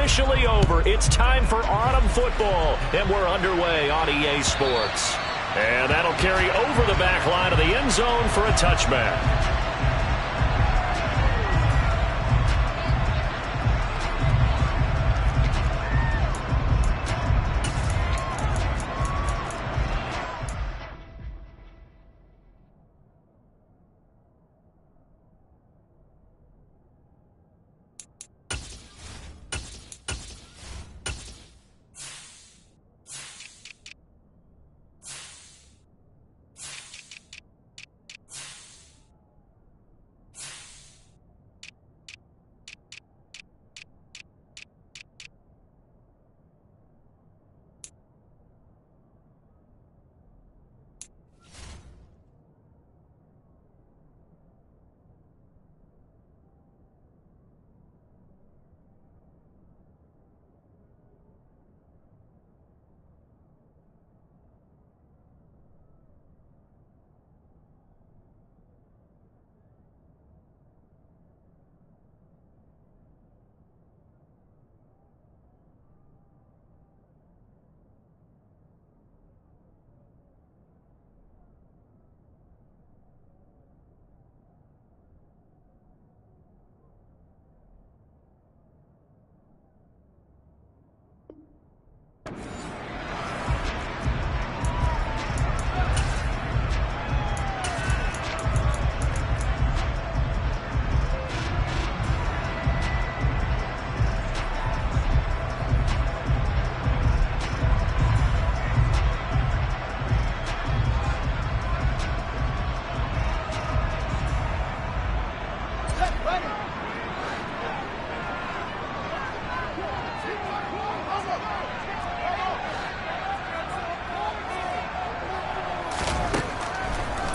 officially over. It's time for autumn football, and we're underway on EA Sports. And that'll carry over the back line of the end zone for a touchback.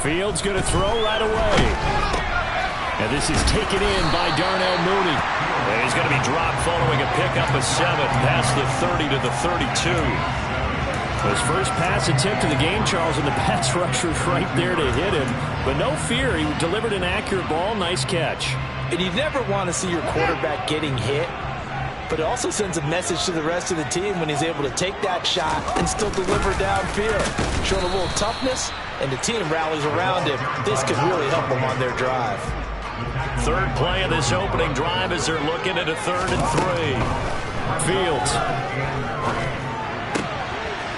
Fields going to throw right away. And this is taken in by Darnell Mooney. And he's going to be dropped following a pickup of 7 past the 30 to the 32. His first pass attempt of the game, Charles, and the pass rusher right there to hit him. But no fear, he delivered an accurate ball. Nice catch. And you never want to see your quarterback getting hit. But it also sends a message to the rest of the team when he's able to take that shot and still deliver downfield. Showing a little toughness, and the team rallies around him. This could really help them on their drive. Third play of this opening drive as they're looking at a 3rd and 3. Fields.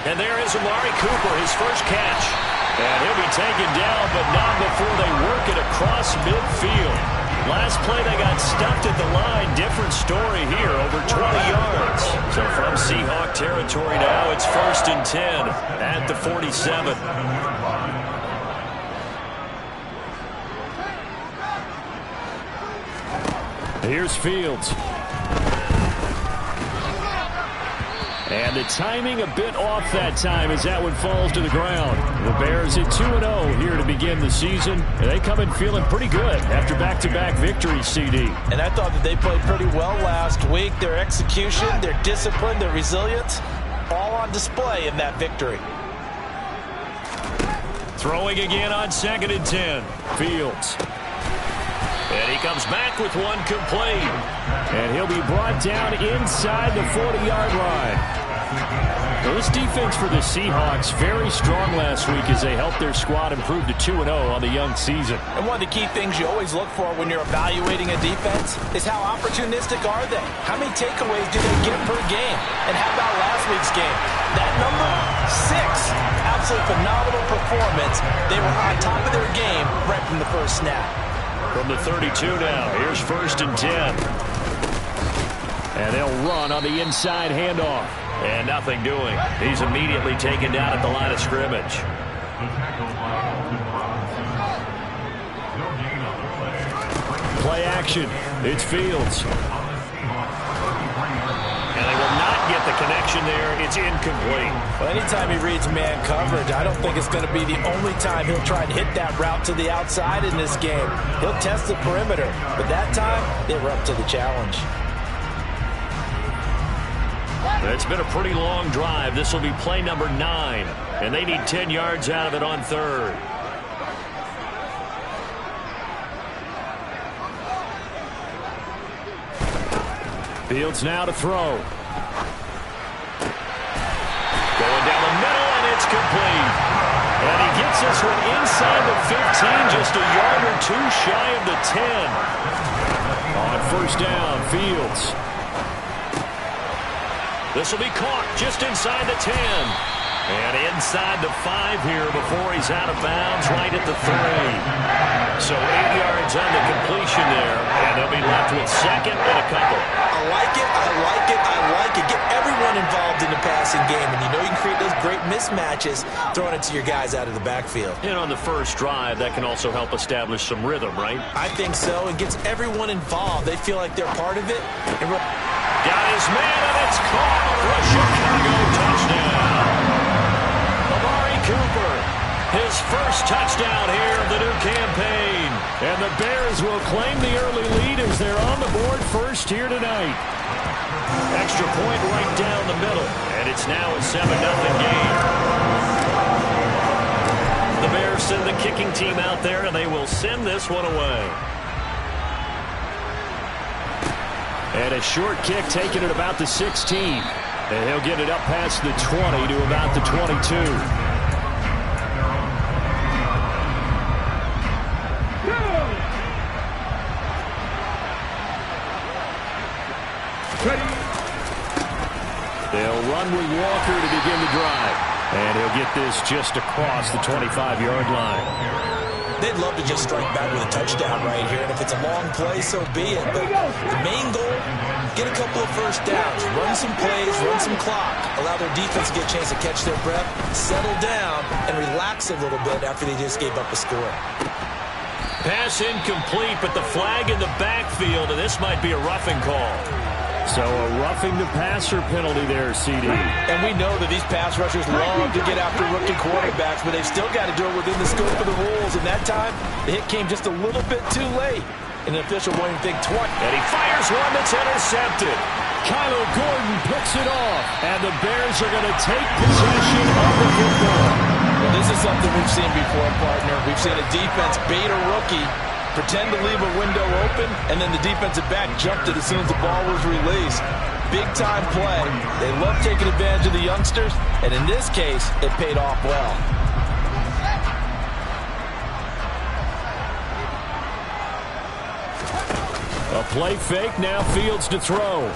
And there is Amari Cooper, his first catch. And he'll be taken down, but not before they work it across midfield. Last play they got stuffed at the line. Different story here, over 20 yards. So from Seahawk territory now, it's 1st and 10 at the 47. Here's Fields. And the timing a bit off that time as that one falls to the ground. The Bears at 2-0 here to begin the season. And they come in feeling pretty good after back-to-back victories, CD. And I thought that they played pretty well last week. Their execution, their discipline, their resilience, all on display in that victory. Throwing again on 2nd and 10. Fields. And he comes back with one complete. And he'll be brought down inside the 40-yard line. Well, this defense for the Seahawks very strong last week as they helped their squad improve to 2-0 on the young season. And one of the key things you always look for when you're evaluating a defense is how opportunistic are they? How many takeaways do they get per game? And how about last week's game? That number, 6. Absolutely phenomenal performance. They were on top of their game right from the first snap. From the 32 now, here's 1st and 10. And they'll run on the inside handoff. And nothing doing. He's immediately taken down at the line of scrimmage. Play action. It's Fields. And they will not get the connection there. It's incomplete. Well, anytime he reads man coverage, I don't think it's going to be the only time he'll try and hit that route to the outside in this game. He'll test the perimeter. But that time, they were up to the challenge. It's been a pretty long drive. This will be play number 9. And they need 10 yards out of it on 3rd. Fields now to throw. Going down the middle, and it's complete. And he gets this one inside the 15, just a yard or two shy of the 10. On first down, Fields. This will be caught just inside the 10. And inside the 5 here before he's out of bounds right at the 3. So 8 yards on the completion there, and they'll be left with second and a couple. I like it, I like it, I like it. Get everyone involved in the passing game, and you know you can create those great mismatches throwing it to your guys out of the backfield. And on the first drive, that can also help establish some rhythm, right? I think so. It gets everyone involved. They feel like they're part of it. Got his man, and it's caught for a Chicago touchdown. Amari Cooper, his first touchdown here of the new campaign. And the Bears will claim the early lead as they're on the board first here tonight. Extra point right down the middle, and it's now a 7-0 game. The Bears send the kicking team out there, and they will send this one away. And a short kick taken at about the 16. And he'll get it up past the 20 to about the 22. They'll run with Walker to begin the drive. And he'll get this just across the 25-yard line. They'd love to just strike back with a touchdown right here. And if it's a long play, so be it. But the main goal, get a couple of first downs, run some plays, run some clock, allow their defense to get a chance to catch their breath, settle down, and relax a little bit after they just gave up a score. Pass incomplete, but the flag in the backfield, and this might be a roughing call. So a roughing the passer penalty there, CD. And we know that these pass rushers love to get after rookie quarterbacks, but they've still got to do it within the scope of the rules. And that time, the hit came just a little bit too late. And the official won't even think twice. And he fires one that's intercepted. Kyler Gordon picks it off. And the Bears are going to take possession of the football. Well, this is something we've seen before, partner. We've seen a defense bait a rookie, pretend to leave a window open, and then the defensive back jumped it as soon as the ball was released. Big-time play. They love taking advantage of the youngsters, and in this case, it paid off well. A play fake, now Fields to throw.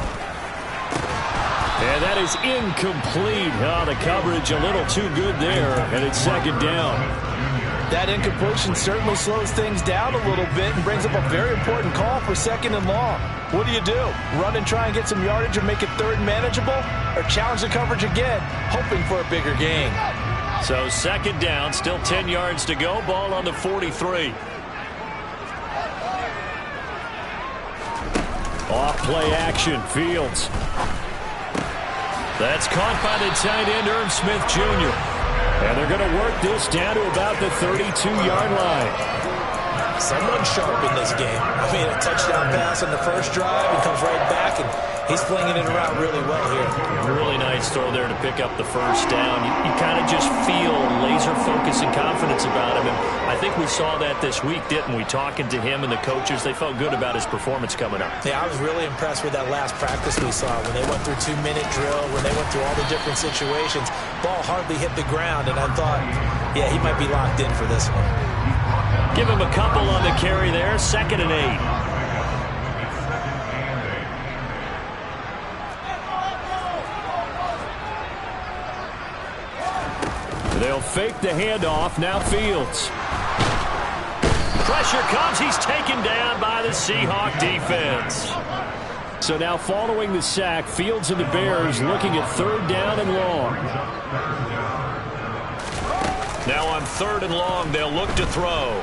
And that is incomplete. Oh, the coverage a little too good there, and it's second down. That incompletion certainly slows things down a little bit and brings up a very important call for second and long. What do? Run and try and get some yardage or make it third manageable? Or challenge the coverage again, hoping for a bigger gain? So second down, still 10 yards to go. Ball on the 43. Off play action, Fields. That's caught by the tight end, Irv Smith Jr. And they're going to work this down to about the 32-yard line. Someone sharp in this game. I mean, a touchdown pass on the first drive. He comes right back, and he's flinging it around really well here. Really nice throw there to pick up the first down. You kind of just feel laser focus and confidence about him. And I think we saw that this week, didn't we? Talking to him and the coaches, they felt good about his performance coming up. Yeah, I was really impressed with that last practice we saw when they went through 2-minute drill, when they went through all the different situations. Ball hardly hit the ground, and I thought, yeah, he might be locked in for this one. Give him a couple on the carry there. 2nd and 8. They'll fake the handoff. Now Fields. Pressure comes. He's taken down by the Seahawk defense. So now following the sack, Fields and the Bears looking at third down and long. Now on 3rd and long, they'll look to throw.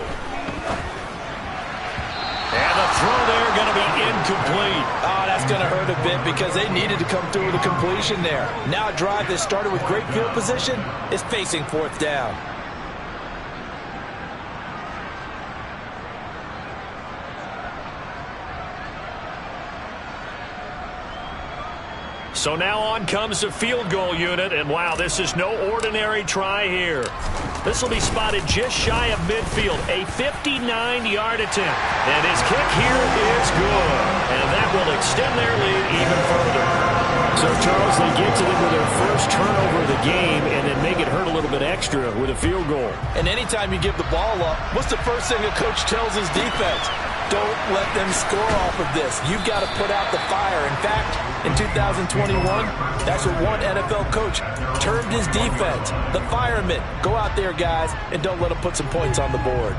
And the throw there going to be incomplete. Oh, that's going to hurt a bit because they needed to come through with a completion there. Now a drive that started with great field position is facing 4th down. So now on comes the field goal unit, and wow, this is no ordinary try here. This will be spotted just shy of midfield, a 59-yard attempt. And his kick here is good, and that will extend their lead even further. So, Charles, they get to them with their first turnover of the game and then make it hurt a little bit extra with a field goal. And anytime you give the ball up, what's the first thing a coach tells his defense? Don't let them score off of this. You've got to put out the fire. In fact, in 2021, that's what one NFL coach termed his defense. The firemen. Go out there, guys, and don't let them put some points on the board.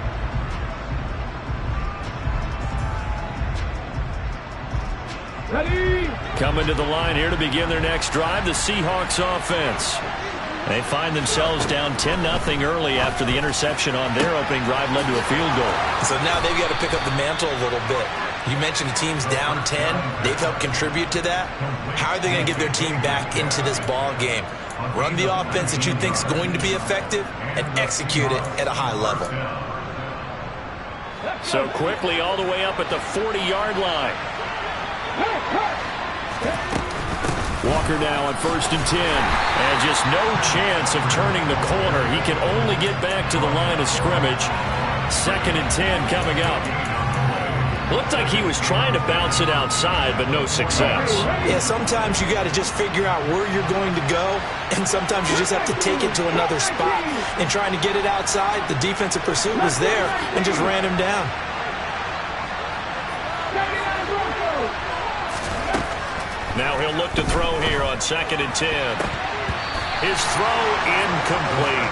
Ready? Coming to the line here to begin their next drive, the Seahawks offense. They find themselves down 10-0 early after the interception on their opening drive led to a field goal. So now they've got to pick up the mantle a little bit. You mentioned the team's down 10. They've helped contribute to that. How are they going to get their team back into this ball game? Run the offense that you think is going to be effective and execute it at a high level. So quickly all the way up at the 40-yard line. Walker now on 1st and 10. And just no chance of turning the corner. He can only get back to the line of scrimmage. 2nd and 10 coming up. Looked like he was trying to bounce it outside, but no success. Yeah, sometimes you got to just figure out where you're going to go, and sometimes you just have to take it to another spot. And trying to get it outside, the defensive pursuit was there and just ran him down. Now he'll look to throw here on 2nd and 10. His throw incomplete.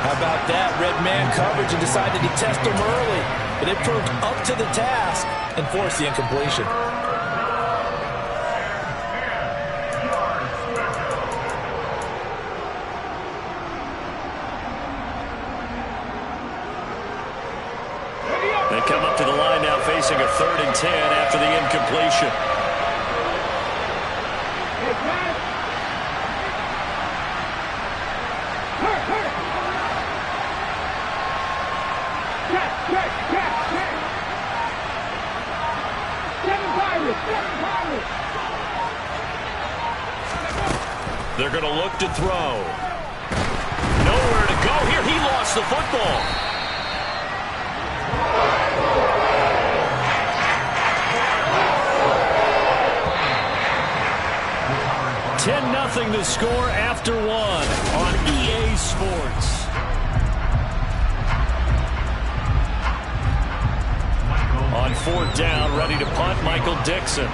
How about that? Red man coverage and decided to test him early. But it proved up to the task and forced the incompletion. They come up to the line now facing a 3rd and 10 after the incompletion. They're going to look to throw. Nowhere to go here. He lost the football. $10-0 the score after 1 on EA Sports. On 4th down, ready to punt, Michael Dixon.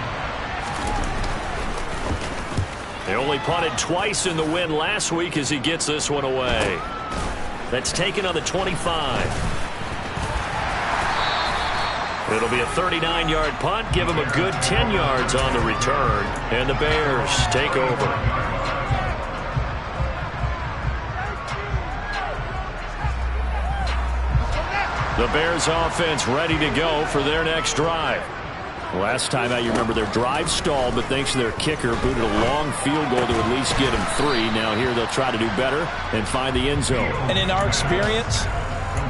They only punted twice in the win last week as he gets this one away. That's taken on the 25. It'll be a 39-yard punt, give him a good 10 yards on the return, and the Bears take over. The Bears offense ready to go for their next drive. Last time out, you remember their drive stalled, but thanks to their kicker, booted a long field goal to at least get him 3. Now here they'll try to do better and find the end zone. And in our experience,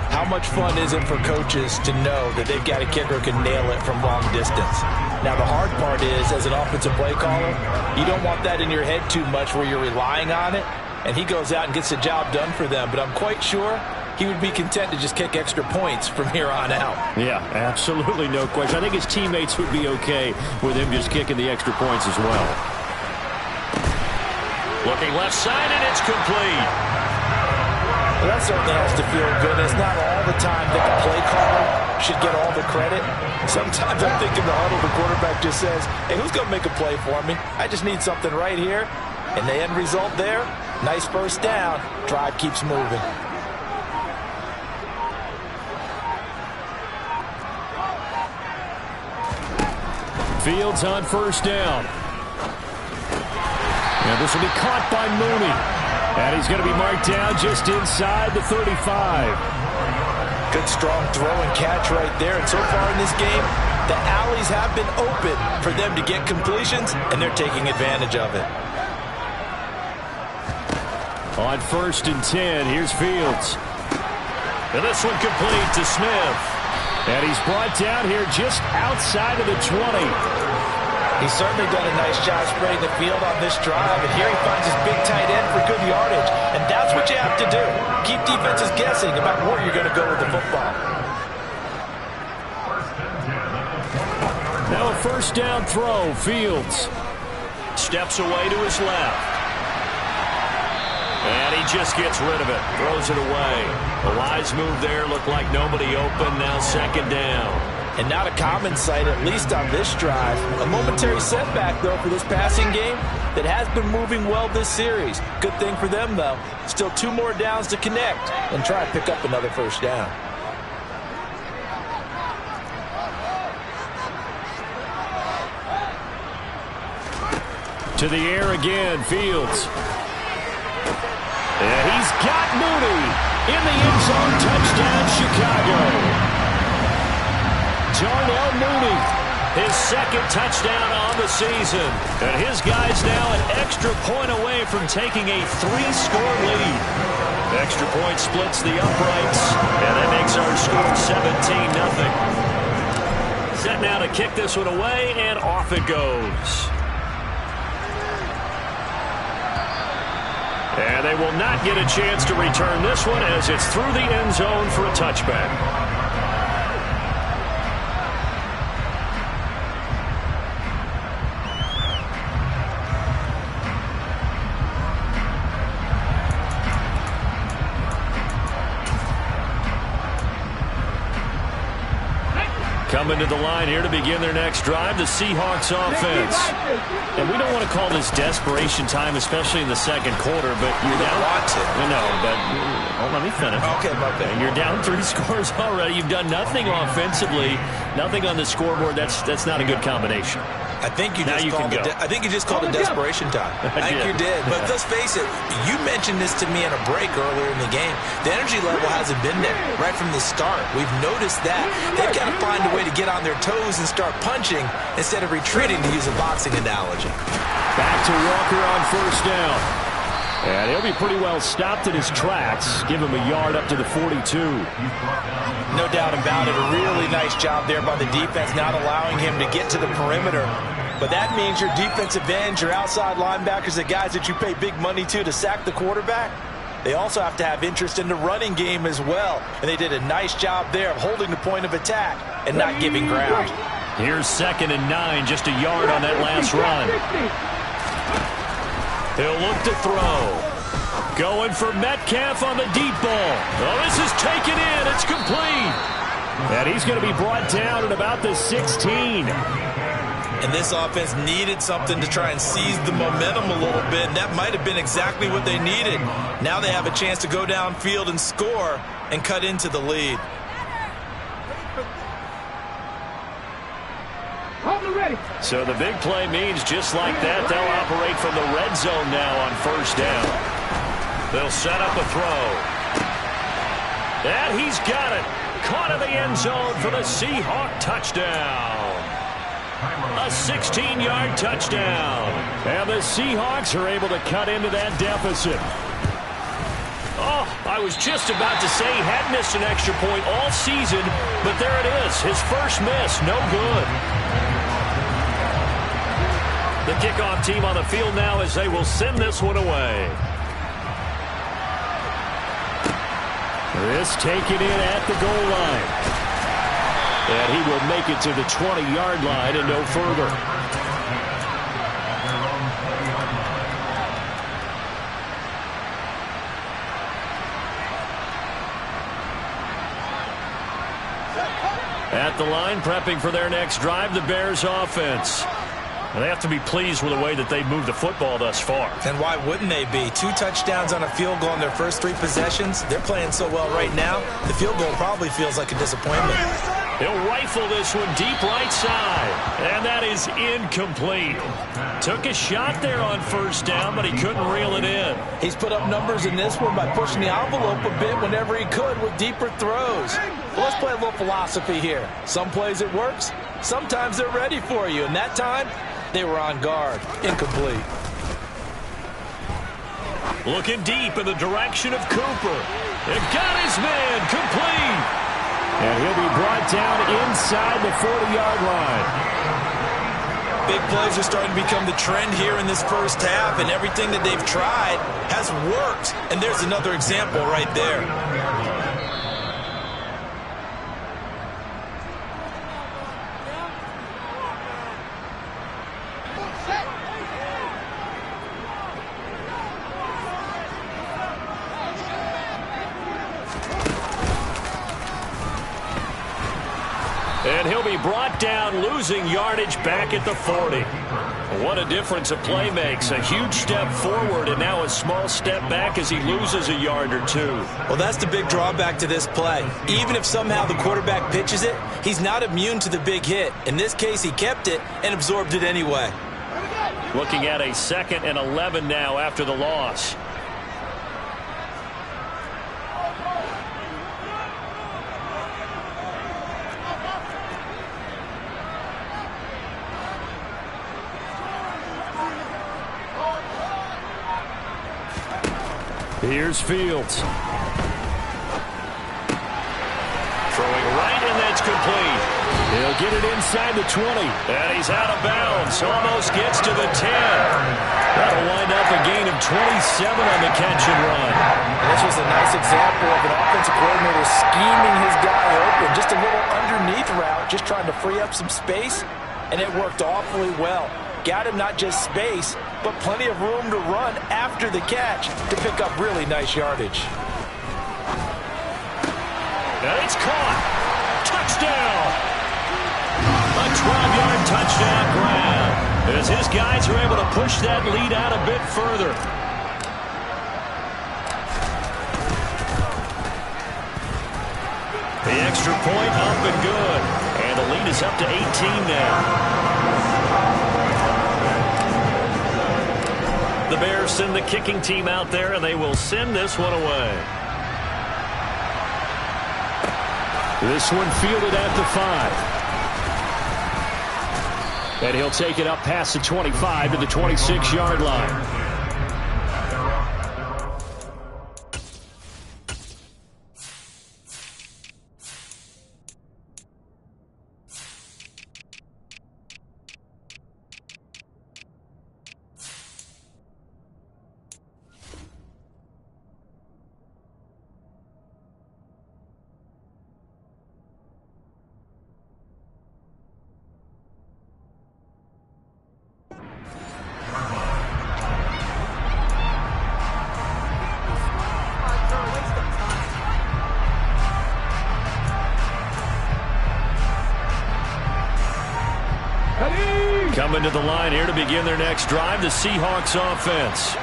how much fun is it for coaches to know that they've got a kicker who can nail it from long distance? Now the hard part is, as an offensive play caller, you don't want that in your head too much where you're relying on it, and he goes out and gets the job done for them. But I'm quite sure he would be content to just kick extra points from here on out. Yeah, absolutely no question. I think his teammates would be okay with him just kicking the extra points as well. Looking left side, and it's complete. Well, that certainly has to feel good. It's not all the time that the play caller should get all the credit. Sometimes I think in the huddle, the quarterback just says, hey, who's going to make a play for me? I just need something right here. And the end result there, nice first down. Drive keeps moving. Fields on 1st down. And this will be caught by Mooney. And he's going to be marked down just inside the 35. Good strong throw and catch right there. And so far in this game, the alleys have been open for them to get completions, and they're taking advantage of it. On 1st and 10, here's Fields. And this one complete to Smith. And he's brought down here just outside of the 20. He's certainly done a nice job spreading the field on this drive, and here he finds his big tight end for good yardage, and that's what you have to do. Keep defenses guessing about where you're going to go with the football. Now a first down throw. Fields steps away to his left. And he just gets rid of it. Throws it away. A wise move there. Looked like nobody open. Now second down. And not a common sight, at least on this drive. A momentary setback, though, for this passing game that has been moving well this series. Good thing for them, though. Still 2 more downs to connect and try to pick up another first down. to the air again. Fields. And he's got Mooney in the end zone. Touchdown, Chicago. Darnell Mooney, his second touchdown on the season. And his guy's now an extra point away from taking a 3-score lead. Extra point splits the uprights, and that makes our score 17-0. Set now to kick this one away, and off it goes. And they will not get a chance to return this one as it's through the end zone for a touchback. Coming to the line here to begin their next drive, the Seahawks offense. And we don't want to call this desperation time, especially in the second quarter, but you're down. Want to. No, but let me finish. Okay, okay. You're down 3 scores already. You've done nothing offensively, nothing on the scoreboard. That's not a good combination. I think you just called it desperation time. I think you did. But let's face it, you mentioned this to me in a break earlier in the game. The energy level hasn't been there right from the start. We've noticed that. They've got to find a way to get on their toes and start punching instead of retreating, to use a boxing analogy. Back to Walker on first down. And he'll be pretty well stopped in his tracks. Give him a yard up to the 42. No doubt about it. A really nice job there by the defense, not allowing him to get to the perimeter. But that means your defensive ends, your outside linebackers, the guys that you pay big money to sack the quarterback, they also have to have interest in the running game as well. And they did a nice job there of holding the point of attack and not giving ground. Here's 2nd and 9, just a yard on that last run. He'll look to throw. Going for Metcalf on the deep ball. Oh, this is taken in. It's complete. And he's going to be brought down at about the 16. And this offense needed something to try and seize the momentum a little bit, and that might have been exactly what they needed. Now they have a chance to go downfield and score and cut into the lead. So the big play means just like that, they'll operate from the red zone now on first down. They'll set up a throw. And he's got it. Caught in the end zone for the Seahawk touchdown. A 16-yard touchdown. And the Seahawks are able to cut into that deficit. Oh, I was just about to say he had missed an extra point all season, but there it is. His first miss, no good. The kickoff team on the field now as they will send this one away. This taken in at the goal line. And he will make it to the 20-yard line and no further. At the line, prepping for their next drive, the Bears offense. They have to be pleased with the way that they've moved the football thus far. And why wouldn't they be? 2 touchdowns on a field goal in their first 3 possessions. They're playing so well right now, the field goal probably feels like a disappointment. He'll rifle this one deep right side. And that is incomplete. Took a shot there on first down, but he couldn't reel it in. He's put up numbers in this one by pushing the envelope a bit whenever he could with deeper throws. Well, let's play a little philosophy here. Some plays it works. Sometimes they're ready for you. And that time, they were on guard. Incomplete. Looking deep in the direction of Cooper. And got his man. Complete. And he'll be brought down inside the 40-yard line. Big plays are starting to become the trend here in this first half, and everything that they've tried has worked. And there's another example right there. And he'll be brought down, losing yardage back at the 40. What a difference a play makes. A huge step forward and now a small step back as he loses a yard or two. Well, that's the big drawback to this play. Even if somehow the quarterback pitches it, he's not immune to the big hit. In this case, he kept it and absorbed it anyway. Looking at a 2nd and 11 now after the loss. Here's Fields. Throwing right, and that's complete. He'll get it inside the 20. And he's out of bounds. Almost gets to the 10. That'll wind up a gain of 27 on the catch and run. And this was a nice example of an offensive coordinator scheming his guy open. Just a little underneath route, just trying to free up some space, and it worked awfully well. Got him not just space, but plenty of room to run after the catch to pick up really nice yardage. And it's caught. Touchdown. A 12-yard touchdown grab as his guys are able to push that lead out a bit further. The extra point up and good. And the lead is up to 18 now. The Bears send the kicking team out there, and they will send this one away. This one fielded at the 5. And he'll take it up past the 25 to the 26-yard line. Coming to the line here to begin their next drive, the Seahawks offense.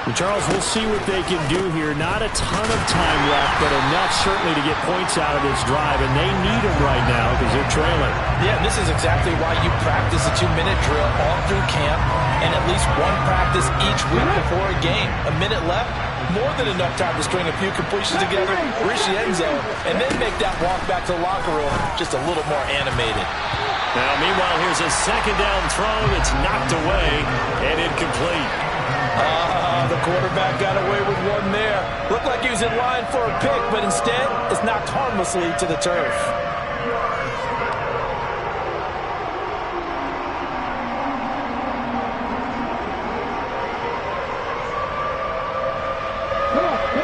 And Charles, we'll see what they can do here. Not a ton of time left, but enough certainly to get points out of this drive, and they need them right now because they're trailing. Yeah, this is exactly why you practice a 2-minute drill all through camp and at least one practice each week before a game. A minute left, more than enough time to string a few completions together, reach the end zone, and then make that walk back to the locker room just a little more animated. Now, meanwhile, here's a 2nd down throw that's knocked away and incomplete. The quarterback got away with one there. Looked like he was in line for a pick, but instead, it's knocked harmlessly to the turf.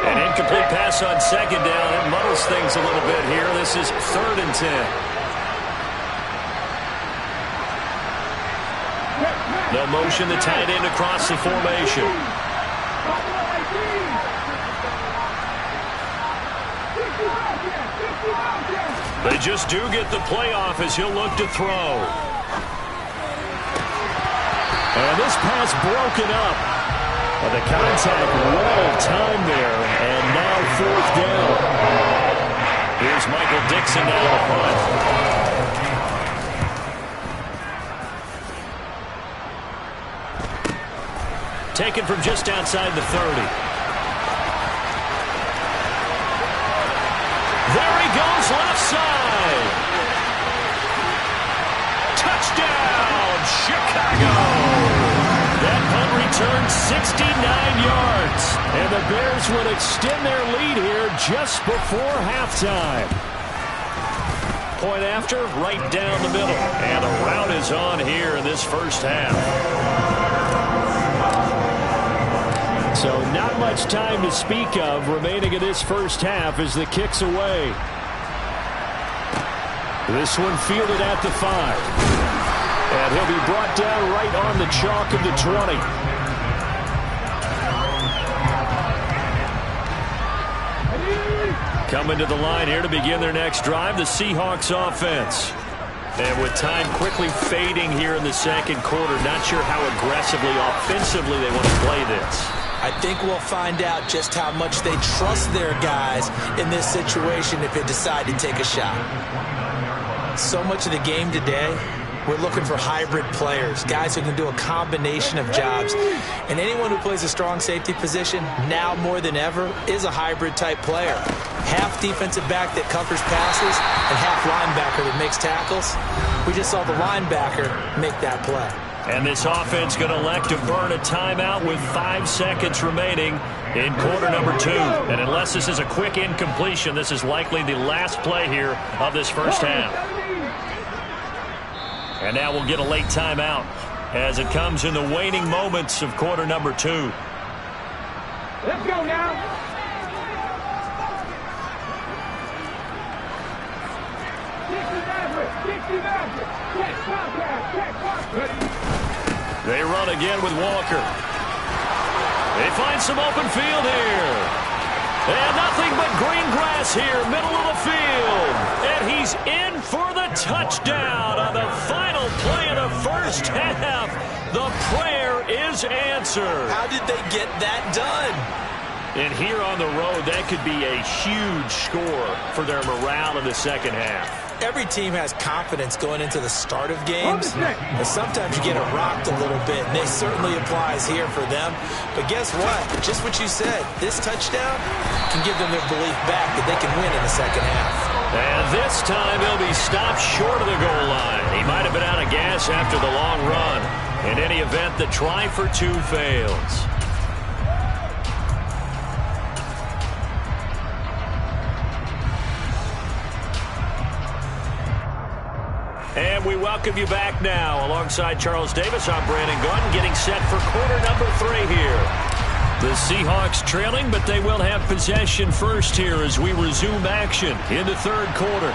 An incomplete pass on 2nd down. It muddles things a little bit here. This is 3rd and 10. No motion, the tight end across the formation. They just do get the playoff as he'll look to throw. And this pass broken up. The contact well timed there, and now 4th down. Here's Michael Dixon down the front. Taken from just outside the 30. There he goes, left side. Touchdown, Chicago. That punt return 69 yards. And the Bears would extend their lead here just before halftime. Point after, right down the middle. And the rout is on here in this first half. So not much time to speak of remaining in this first half as the kick's away. This one fielded at the 5. And he'll be brought down right on the chalk of the 20. Coming to the line here to begin their next drive, the Seahawks offense. And with time quickly fading here in the second quarter, not sure how aggressively, offensively they want to play this. I think we'll find out just how much they trust their guys in this situation if they decide to take a shot. So much of the game today, we're looking for hybrid players, guys who can do a combination of jobs. And anyone who plays a strong safety position, now more than ever, is a hybrid type player. Half defensive back that covers passes and half linebacker that makes tackles. We just saw the linebacker make that play. And this offense going to elect to burn a timeout with 5 seconds remaining in quarter number 2. And unless this is a quick incompletion, this is likely the last play here of this first half. And now we'll get a late timeout as it comes in the waning moments of quarter number 2. Let's go now. They run again with Walker. They find some open field here. And nothing but green grass here, middle of the field. And he's in for the touchdown on the final play of the first half. The prayer is answered. How did they get that done? And here on the road, that could be a huge score for their morale in the second half. Every team has confidence going into the start of games, but sometimes you get it rocked a little bit, and it certainly applies here for them. But guess what? Just what you said, this touchdown can give them their belief back that they can win in the second half. And this time he'll be stopped short of the goal line. He might have been out of gas after the long run. In any event, the try for 2 fails. And we welcome you back now. Alongside Charles Davis, I'm Brandon Gaudin, getting set for quarter number 3 here. The Seahawks trailing, but they will have possession first here as we resume action in the third quarter.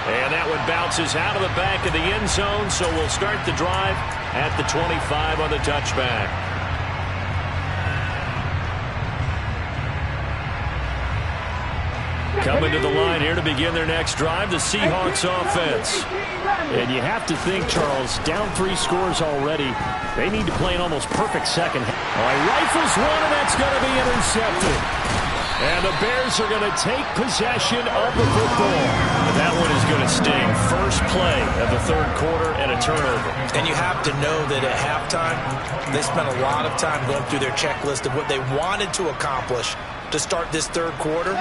And that one bounces out of the back of the end zone, so we'll start the drive at the 25 on the touchback. Coming to the line here to begin their next drive, the Seahawks offense. And you have to think, Charles, down 3 scores already. They need to play an almost perfect second. All right, rifles one, and that's going to be intercepted. And the Bears are going to take possession of the football. And that one is going to sting. First play of the third quarter and a turnover. And you have to know that at halftime, they spent a lot of time going through their checklist of what they wanted to accomplish to start this third quarter.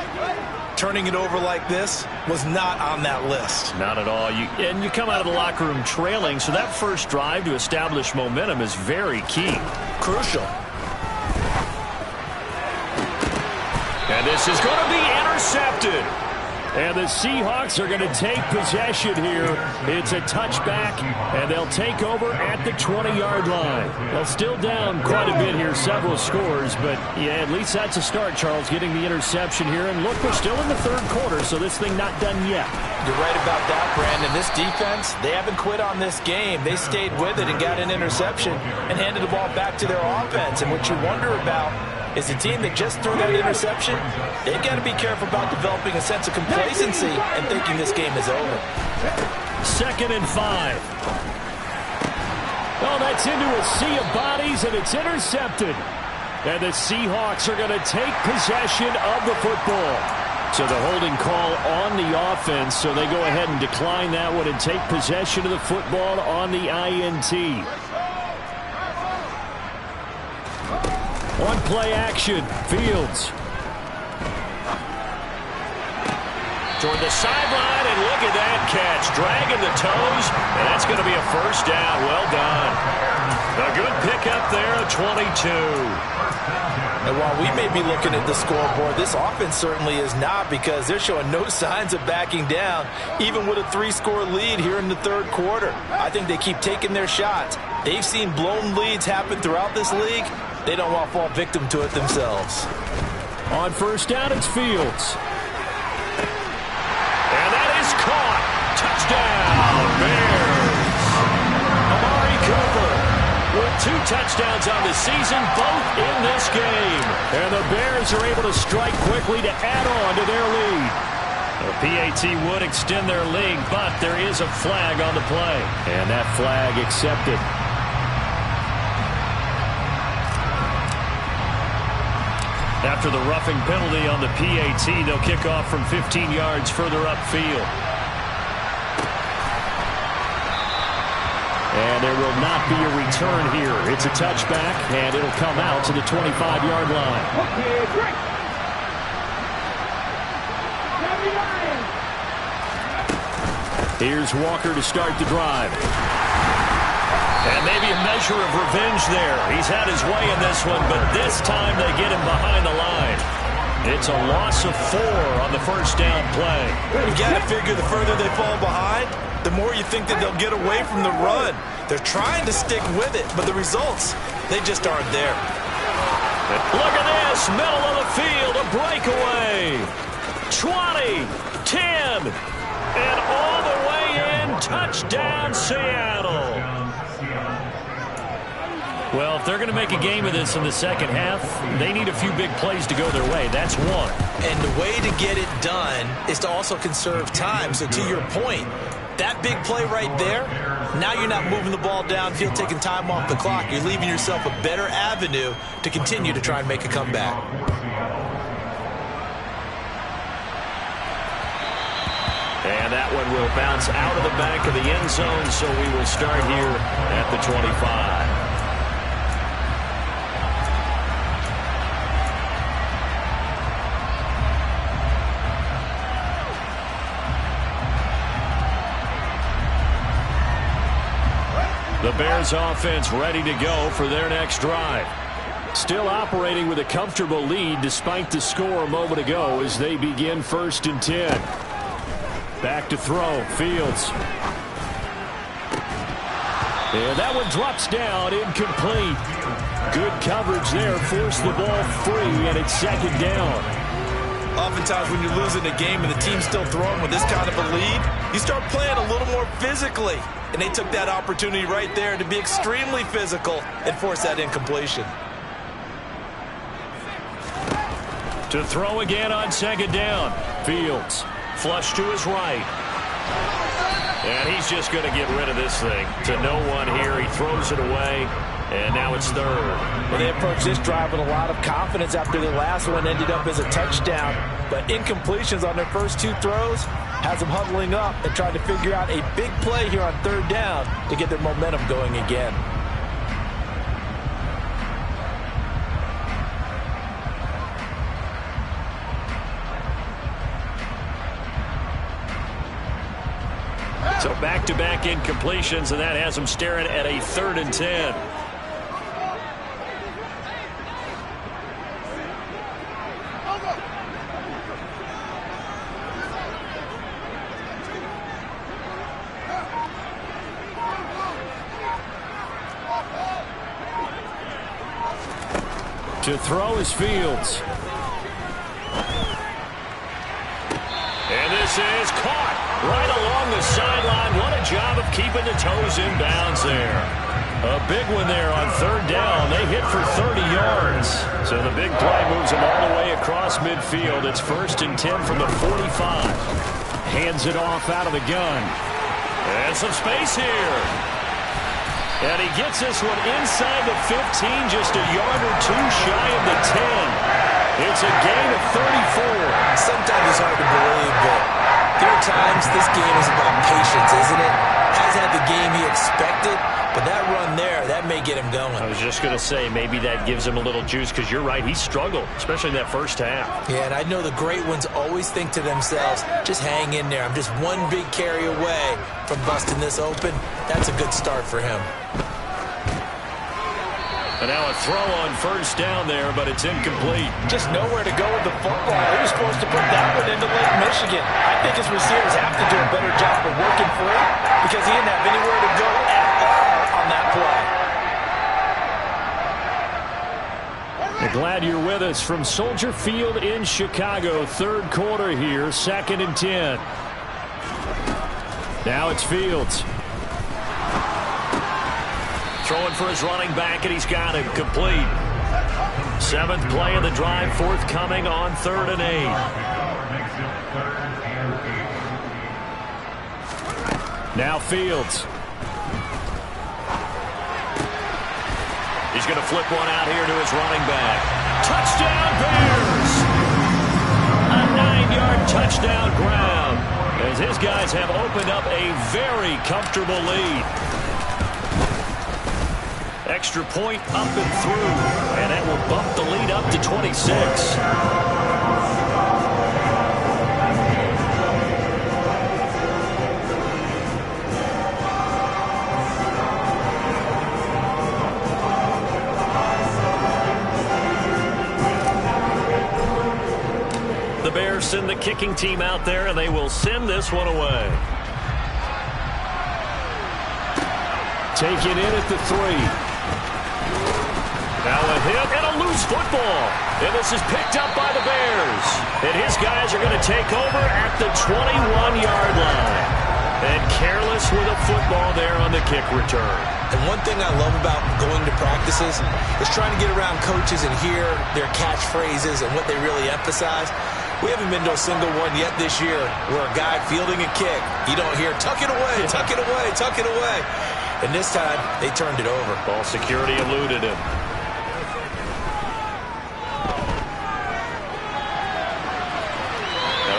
Turning it over like this was not on that list. Not at all. And you come out of the locker room trailing, so that first drive to establish momentum is very key. Crucial. And this is going to be intercepted. And the Seahawks are going to take possession here. It's a touchback, and they'll take over at the 20-yard line. They'll still down quite a bit here, several scores, but yeah, at least that's a start, Charles, getting the interception here. And look, we're still in the third quarter, so this thing not done yet. You're right about that, Brandon. This defense, they haven't quit on this game. They stayed with it and got an interception and handed the ball back to their offense. And what you wonder about is the team that just threw that interception, they've got to be careful about developing a sense of complacency and thinking this game is over. 2nd and 5. Oh, that's into a sea of bodies, and it's intercepted. And the Seahawks are going to take possession of the football. So the holding call on the offense, so they go ahead and decline that one and take possession of the football on the INT. On play action, Fields. Toward the sideline, and look at that catch. Dragging the toes, and that's going to be a first down. Well done. A good pickup up there at 22. And while we may be looking at the scoreboard, this offense certainly is not, because they're showing no signs of backing down, even with a 3-score lead here in the third quarter. I think they keep taking their shots. They've seen blown leads happen throughout this league. They don't want to fall victim to it themselves. On first down, it's Fields. And that is caught. Touchdown, Bears. Amari Cooper with 2 touchdowns on the season, both in this game. And the Bears are able to strike quickly to add on to their lead. The PAT would extend their lead, but there is a flag on the play. And that flag accepted. After the roughing penalty on the PAT, they'll kick off from 15 yards further upfield. And there will not be a return here. It's a touchback, and it'll come out to the 25-yard line. Okay, great. Here's Walker to start the drive. And maybe a measure of revenge there. He's had his way in this one, but this time they get him behind the line. It's a loss of 4 on the first down play. You got to figure the further they fall behind, the more you think that they'll get away from the run. They're trying to stick with it, but the results, they just aren't there. Look at this, middle of the field, a breakaway. 20, 10, and all the way in, touchdown Seattle. Well, if they're going to make a game of this in the second half, they need a few big plays to go their way. That's one. And the way to get it done is to also conserve time. So to your point, that big play right there, now you're not moving the ball downfield, taking time off the clock. You're leaving yourself a better avenue to continue to try and make a comeback. And that one will bounce out of the back of the end zone, so we will start here at the 25. The Bears offense ready to go for their next drive. Still operating with a comfortable lead despite the score a moment ago as they begin 1st and 10. Back to throw, Fields. And that one drops down, incomplete. Good coverage there, forced the ball free, and it's 2nd down. Oftentimes when you're losing a game and the team's still throwing with this kind of a lead, you start playing a little more physically. And they took that opportunity right there to be extremely physical and force that incompletion. To throw again on 2nd down. Fields. Flush to his right. And he's just going to get rid of this thing. To no one here. He throws it away. And now it's 3rd. Well, they approached this drive with a lot of confidence after the last one ended up as a touchdown. But incompletions on their first 2 throws has them huddling up and trying to figure out a big play here on 3rd down to get their momentum going again. So back-to-back incompletions, and that has them staring at a 3rd and 10. To throw is Fields. And this is caught right along the sideline. What a job of keeping the toes in bounds there. A big one there on 3rd down. They hit for 30 yards. So the big play moves them all the way across midfield. It's 1st and 10 from the 45. Hands it off out of the gun. And some space here. And he gets this one inside the 15, just a yard or 2 shy of the 10. It's a gain of 34. Sometimes it's hard to believe, but there are times this game is about patience, isn't it? Has had the game he expected, but that run there, that may get him going. I was just going to say, maybe that gives him a little juice, because you're right, he struggled, especially in that first half. Yeah, and I know the great ones always think to themselves, just hang in there. I'm just one big carry away from busting this open. That's a good start for him. And now a throw on first down there, but it's incomplete. Just nowhere to go with the football. He was supposed to put that one into Lake Michigan. I think his receivers have to do a better job of working free because he didn't have anywhere to go at all on that play. Glad you're with us from Soldier Field in Chicago. Third quarter here, 2nd and 10. Now it's Fields. Throwing for his running back, and he's got him complete. 7th play of the drive, forthcoming on 3rd and 8. Now Fields. He's going to flip one out here to his running back. Touchdown, Bears! A 9-yard touchdown ground, as his guys have opened up a very comfortable lead. Extra point up and through, and that will bump the lead up to 26. The Bears send the kicking team out there, and they will send this one away. Taken in at the 3. Now a hit and a loose football. And this is picked up by the Bears. And his guys are going to take over at the 21-yard line. And careless with a football there on the kick return. And one thing I love about going to practices is trying to get around coaches and hear their catchphrases and what they really emphasize. We haven't been to a single one yet this year where a guy fielding a kick, you don't hear, tuck it away, tuck it away, tuck it away. And this time, they turned it over. Ball security eluded him.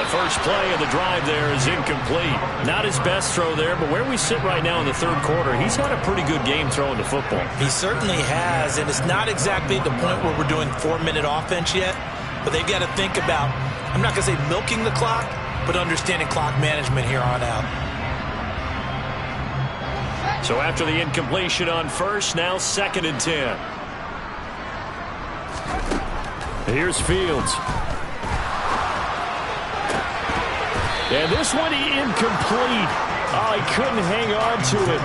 First play of the drive there is incomplete. Not his best throw there, but where we sit right now in the third quarter, he's had a pretty good game throwing the football. He certainly has, and it's not exactly the point where we're doing 4-minute offense yet, but they've got to think about, I'm not going to say milking the clock, but understanding clock management here on out. So after the incompletion on first, now 2nd and 10. Here's Fields. And this one incomplete. Oh, he couldn't hang on to it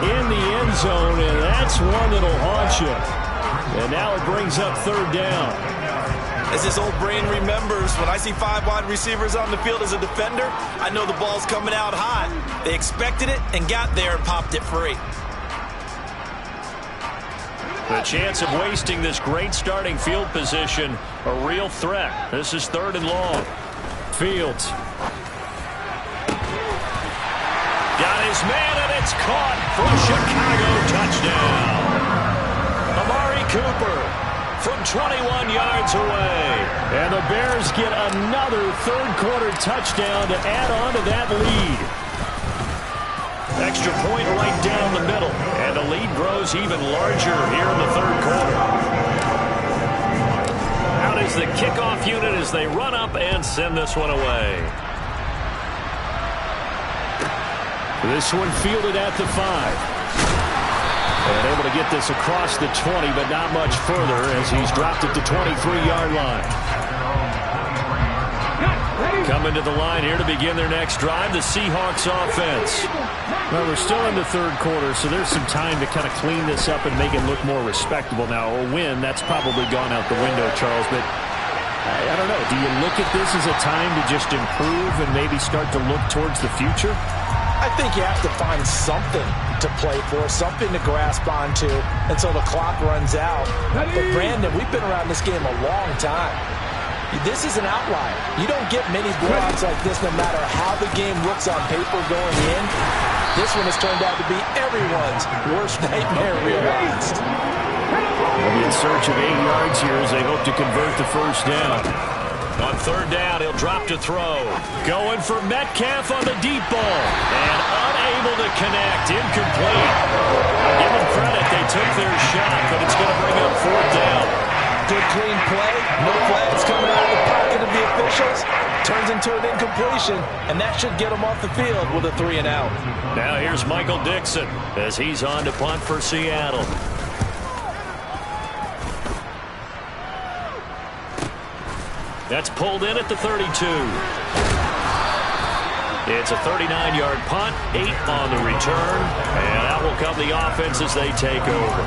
in the end zone, and that's one that'll haunt you. And now it brings up 3rd down. As this old brain remembers, when I see 5 wide receivers on the field as a defender, I know the ball's coming out hot. They expected it and got there and popped it free. The chance of wasting this great starting field position, a real threat. This is 3rd and long. Fields. Got his man, and it's caught for a Chicago touchdown. Amari Cooper from 21 yards away. And the Bears get another third-quarter touchdown to add on to that lead. Extra point right down the middle, and the lead grows even larger here in the third quarter. Out is the kickoff unit as they run up and send this one away. This one fielded at the 5. And able to get this across the 20, but not much further as he's dropped it to 23-yard line. Coming to the line here to begin their next drive, the Seahawks offense. Well, we're still in the third quarter, so there's some time to kind of clean this up and make it look more respectable. Now, a win, that's probably gone out the window, Charles, but I don't know. Do you look at this as a time to just improve and maybe start to look towards the future? I think you have to find something to play for, something to grasp onto until the clock runs out. But Brandon, we've been around this game a long time. This is an outlier. You don't get many blowouts like this no matter how the game looks on paper going in. This one has turned out to be everyone's worst nightmare realized. They'll be in search of 8 yards here as they hope to convert the first down. On 3rd down, he'll drop to throw. Going for Metcalf on the deep ball. And unable to connect. Incomplete. I'll give them credit. They took their shot, but it's going to bring up 4th down. Good clean play. No flags coming out of the pocket of the officials. Turns into an incompletion, and that should get them off the field with a 3 and out. Now here's Michael Dixon as he's on to punt for Seattle. That's pulled in at the 32. It's a 39-yard punt, 8 on the return, and out will come the offense as they take over.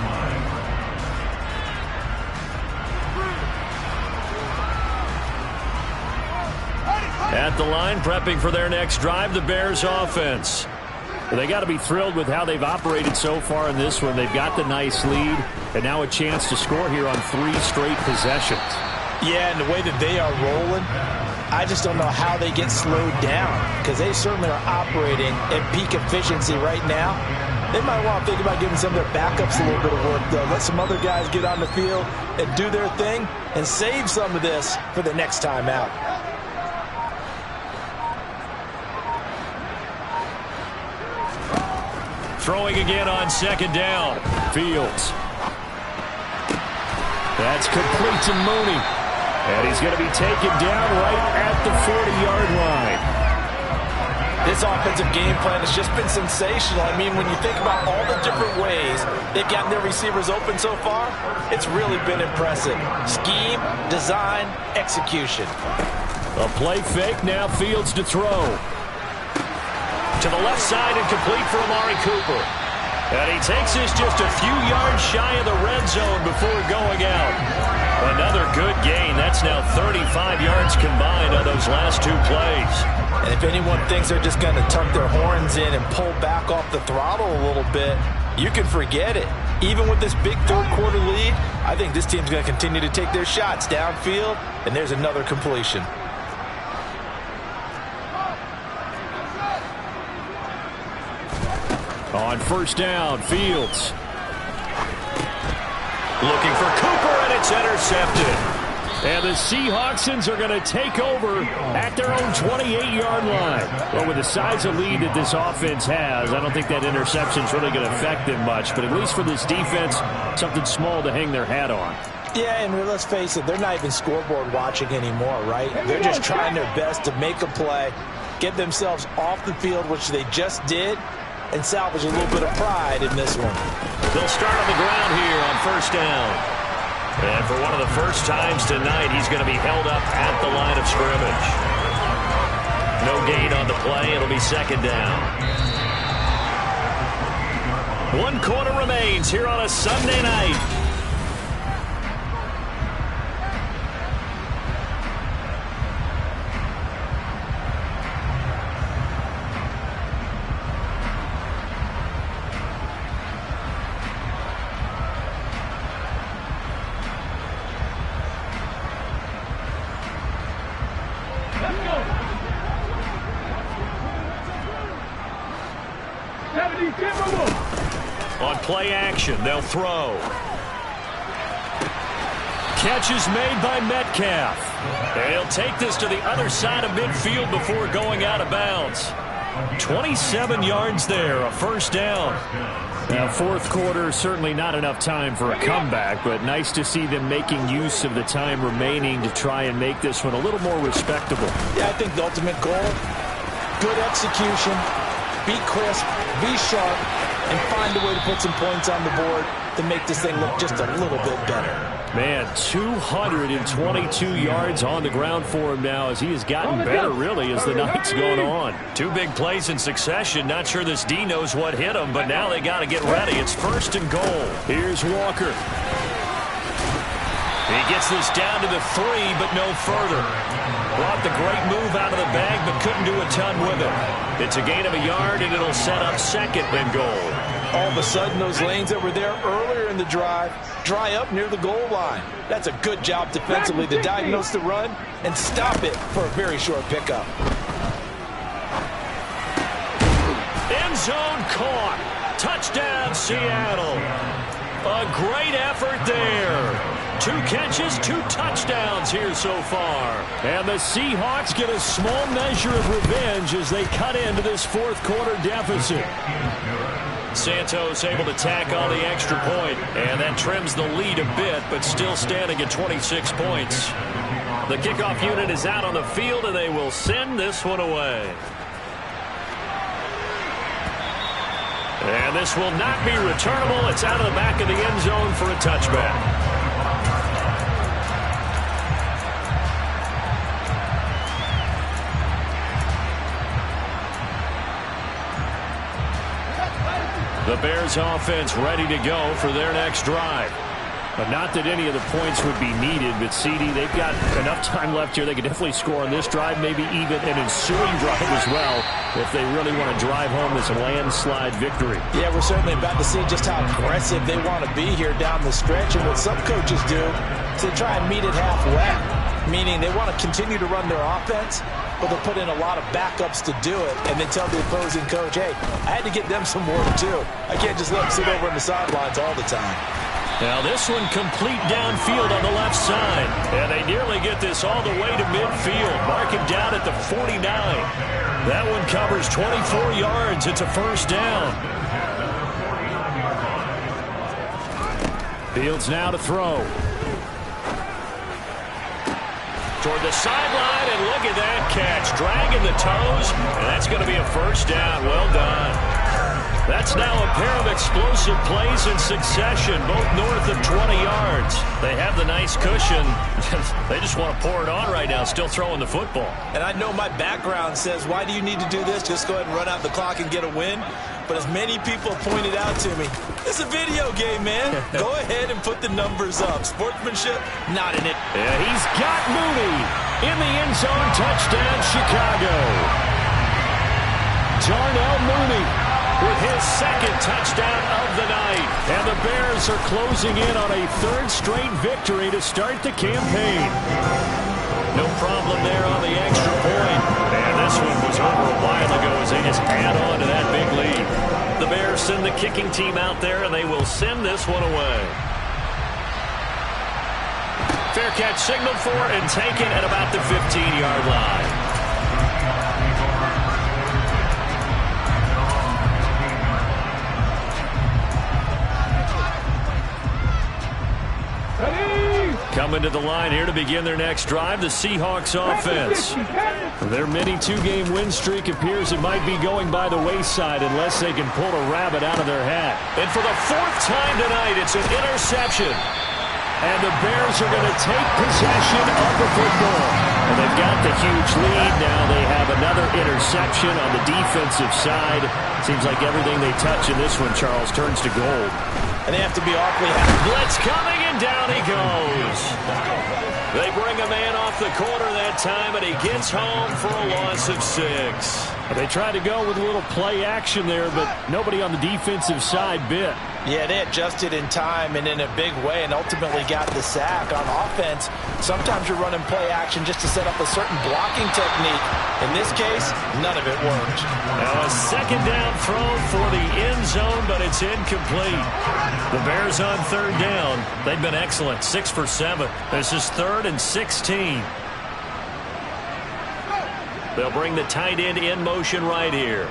At the line, prepping for their next drive, the Bears offense. They got to be thrilled with how they've operated so far in this one. They've got the nice lead, and now a chance to score here on 3 straight possessions. Yeah, and the way that they are rolling, I just don't know how they get slowed down, because they certainly are operating at peak efficiency right now. They might want to think about giving some of their backups a little bit of work, though. Let some other guys get on the field and do their thing and save some of this for the next time out. Throwing again on second down. Fields. That's complete to Mooney. And he's going to be taken down right at the 40-yard line. This offensive game plan has just been sensational. I mean, when you think about all the different ways they've gotten their receivers open so far, it's really been impressive. Scheme, design, execution. A play fake, now Fields to throw. To the left side and complete for Amari Cooper. And he takes this just a few yards shy of the red zone before going out. Another good gain. That's now 35 yards combined on those last 2 plays. And if anyone thinks they're just going to tuck their horns in and pull back off the throttle a little bit, you can forget it. Even with this big third-quarter lead, I think this team's going to continue to take their shots downfield, and there's another completion. On first down, Fields. Looking for Cooper, and it's intercepted. And the Seahawksons are going to take over at their own 28-yard line. Well, with the size of lead that this offense has, I don't think that interception's really going to affect them much. But at least for this defense, something small to hang their hat on. Yeah, and let's face it, they're not even scoreboard watching anymore, right? They're just trying their best to make a play, get themselves off the field, which they just did, and salvage a little bit of pride in this one. They'll start on the ground here on first down. And for one of the first times tonight, he's going to be held up at the line of scrimmage. No gain on the play. It'll be second down. 1 quarter remains here on a Sunday night. On play action, they'll throw. Catch is made by Metcalf. And he'll take this to the other side of midfield before going out of bounds. 27 yards there, a first down. Now, fourth quarter, certainly not enough time for a comeback, but nice to see them making use of the time remaining to try and make this one a little more respectable. Yeah, I think the ultimate goal, good execution, be crisp, be sharp, and find a way to put some points on the board to make this thing look just a little bit better. Man, 222 yards on the ground for him now as he has gotten better, really, as the night's gone on. 2 big plays in succession. Not sure this D knows what hit him, but now they got to get ready. It's first and goal. Here's Walker. He gets this down to the 3, but no further. Brought the great move out of the bag, but couldn't do a ton with it. It's a gain of a yard, and it'll set up second and goal. All of a sudden, those lanes that were there earlier in the drive dry up near the goal line. That's a good job defensively to diagnose the run and stop it for a very short pickup. End zone caught. Touchdown, Seattle. A great effort there. 2 catches, 2 touchdowns here so far. And the Seahawks get a small measure of revenge as they cut into this fourth quarter deficit. Santos able to tack on the extra point, and that trims the lead a bit, but still standing at 26 points. The kickoff unit is out on the field, and they will send this one away. And this will not be returnable. It's out of the back of the end zone for a touchback. The Bears offense ready to go for their next drive. But not that any of the points would be needed, but CD, they've got enough time left here. They could definitely score on this drive, maybe even an ensuing drive as well, if they really want to drive home this landslide victory. Yeah, we're certainly about to see just how aggressive they want to be here down the stretch. And what some coaches do is they try and meet it halfway, meaning they want to continue to run their offense, but they'll put in a lot of backups to do it, and then tell the opposing coach, hey, I had to get them some work too. I can't just let them sit over on the sidelines all the time. Now this one complete downfield on the left side. And they nearly get this all the way to midfield. Mark him down at the 49. That one covers 24 yards. It's a first down. Fields now to throw. Toward the sideline, and look at that catch. Dragging the toes, and that's going to be a first down. Well done. That's now a pair of explosive plays in succession, both north of 20 yards. They have the nice cushion. They just want to pour it on right now, still throwing the football. And I know my background says, why do you need to do this? Just go ahead and run out the clock and get a win. But as many people pointed out to me, it's a video game, man. Go ahead and put the numbers up. Sportsmanship, not in it. Yeah, he's got Mooney in the end zone. Touchdown, Chicago. Darnell Mooney with his second touchdown of the night. And the Bears are closing in on a third straight victory to start the campaign. No problem there on the extra point. And this one was over a while ago as they just add on to that big lead. The Bears send the kicking team out there, and they will send this one away. Fair catch signaled for and taken at about the 15-yard line. Coming to the line here to begin their next drive, the Seahawks offense. Their mini two-game win streak appears it might be going by the wayside unless they can pull a rabbit out of their hat. And for the fourth time tonight, it's an interception. And the Bears are going to take possession of the football. And they've got the huge lead. Now they have another interception on the defensive side. Seems like everything they touch in this one, Charles, turns to gold. And they have to be awfully happy. Blitz coming, and down he goes. They bring a man off the corner that time, and he gets home for a loss of 6. They tried to go with a little play action there, but nobody on the defensive side bit. Yeah, they adjusted in time and in a big way and ultimately got the sack. On offense, sometimes you're running play action just to set up a certain blocking technique. In this case, none of it worked. Now a second down throw for the end zone, but it's incomplete. The Bears on third down. They've been excellent, 6 for 7. This is 3rd and 16. They'll bring the tight end in motion right here.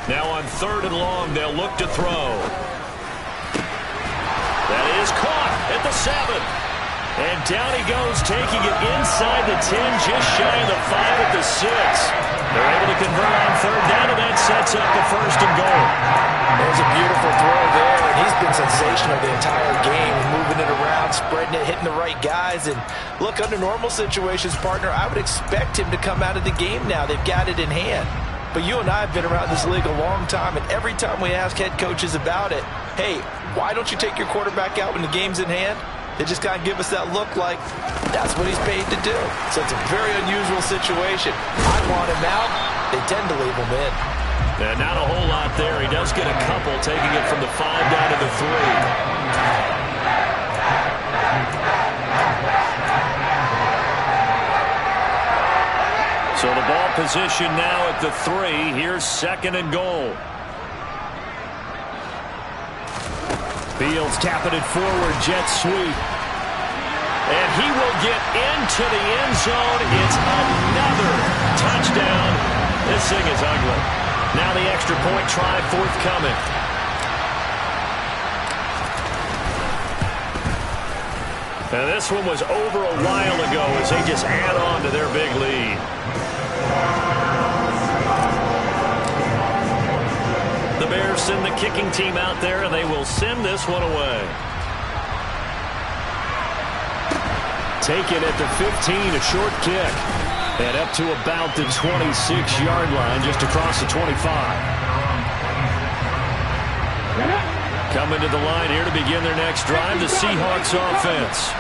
Now on 3rd and long, they'll look to throw. That is caught at the 7. And down he goes, taking it inside the 10, just shy of the 5 at the 6. They're able to convert on 3rd down, and that sets up the 1st and goal. There's a beautiful throw there, and he's been sensational the entire game, moving it around, spreading it, hitting the right guys. And look, under normal situations, partner, I would expect him to come out of the game now. They've got it in hand. But you and I have been around this league a long time, and every time we ask head coaches about it, hey, why don't you take your quarterback out when the game's in hand? They just kind of give us that look like that's what he's paid to do. So it's a very unusual situation. I want him out. They tend to leave him in. And not a whole lot there. He does get a couple, taking it from the 5 down to the 3. So the ball position now at the 3. Here's 2nd and goal. Fields tapping it forward, jet sweep. And he will get into the end zone. It's another touchdown. This thing is ugly. Now the extra point try forthcoming. And this one was over a while ago as they just add on to their big lead. The Bears send the kicking team out there, and they will send this one away. Taken at the 15, a short kick. And up to about the 26-yard line, just across the 25. Coming to the line here to begin their next drive, the Seahawks offense.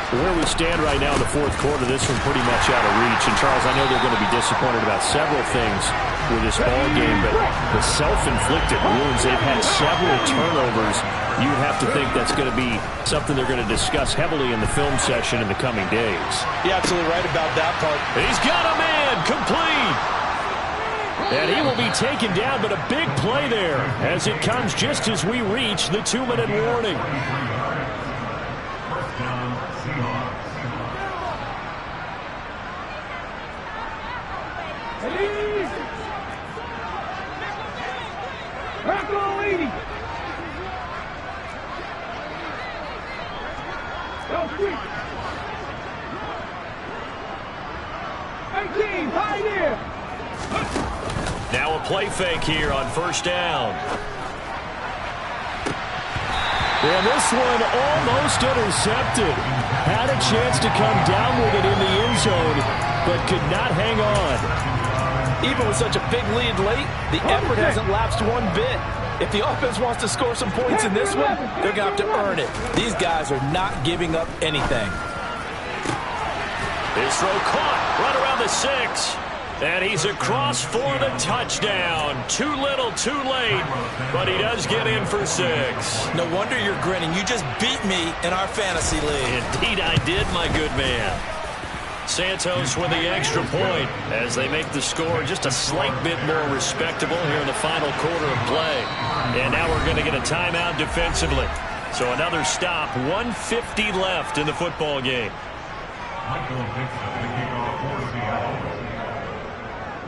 Where we stand right now in the fourth quarter, this one pretty much out of reach. And, Charles, I know they're going to be disappointed about several things with this ball game, but the self-inflicted wounds, they've had several turnovers. You would have to think that's going to be something they're going to discuss heavily in the film session in the coming days. You're absolutely right about that part. He's got a man complete. And he will be taken down, but a big play there as it comes just as we reach the 2-minute warning. Now a play fake here on first down. And this one almost intercepted. Had a chance to come down with it in the end zone, but could not hang on. Even with such a big lead late, the effort hasn't lapsed one bit. If the offense wants to score some points in this one, they're going to have to earn it. These guys are not giving up anything. His throw caught right around the 6. And he's across for the touchdown. Too little, too late, but he does get in for 6. No wonder you're grinning. You just beat me in our fantasy league. Indeed I did, my good man. Santos with the extra point as they make the score just a slight bit more respectable here in the final quarter of play. And now we're going to get a timeout defensively. So another stop, 1:50 left in the football game.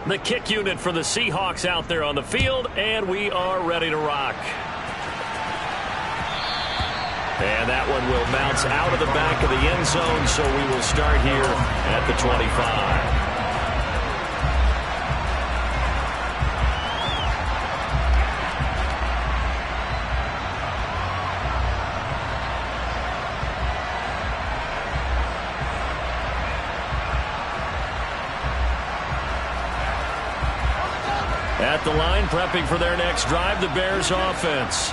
The kick unit for the Seahawks out there on the field, and we are ready to rock. And that one will bounce out of the back of the end zone, so we will start here at the 25. At the line, prepping for their next drive, the Bears offense.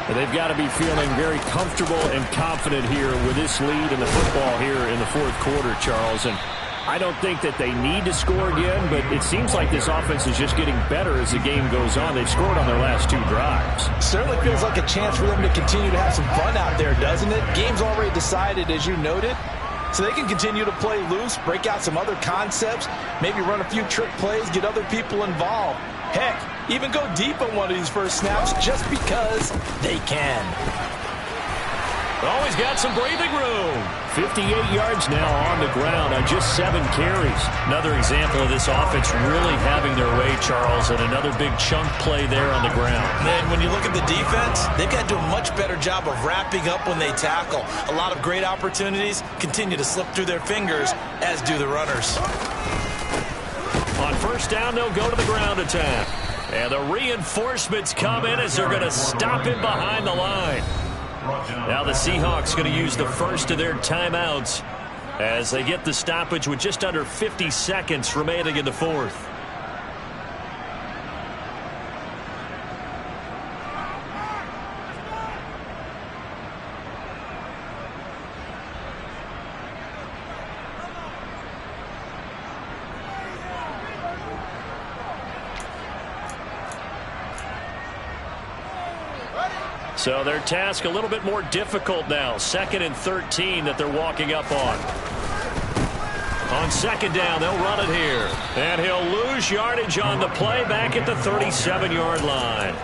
They've got to be feeling very comfortable and confident here with this lead in the football here in the fourth quarter, Charles. And I don't think that they need to score again, but it seems like this offense is just getting better as the game goes on. They've scored on their last 2 drives. Certainly feels like a chance for them to continue to have some fun out there, doesn't it? Game's already decided, as you noted. So they can continue to play loose, break out some other concepts, maybe run a few trick plays, get other people involved. Heck, even go deep on one of these first snaps just because they can. Always got some breathing room. 58 yards now on the ground on just 7 carries. Another example of this offense really having their way, Charles, and another big chunk play there on the ground. Then when you look at the defense, they've got to do a much better job of wrapping up when they tackle. A lot of great opportunities continue to slip through their fingers, as do the runners. On first down, they'll go to the ground attack. And the reinforcements come in as they're going to stop him behind the line. Now the Seahawks going to use the first of their timeouts as they get the stoppage with just under 50 seconds remaining in the fourth. So their task a little bit more difficult now. 2nd and 13 that they're walking up on. On second down, they'll run it here. And he'll lose yardage on the play back at the 37-yard line.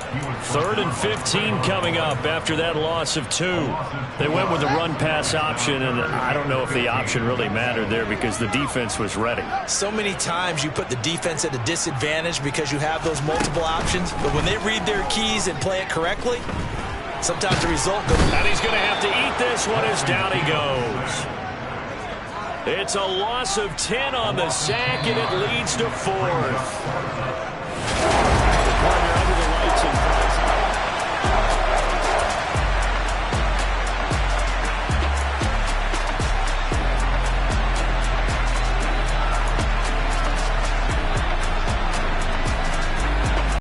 3rd and 15 coming up after that loss of 2. They went with the run-pass option, and I don't know if the option really mattered there because the defense was ready. So many times you put the defense at a disadvantage because you have those multiple options, but when they read their keys and play it correctly, sometimes the result goes. And he's going to have to eat this one as down he goes. It's a loss of 10 on the sack, and it leads to 4th.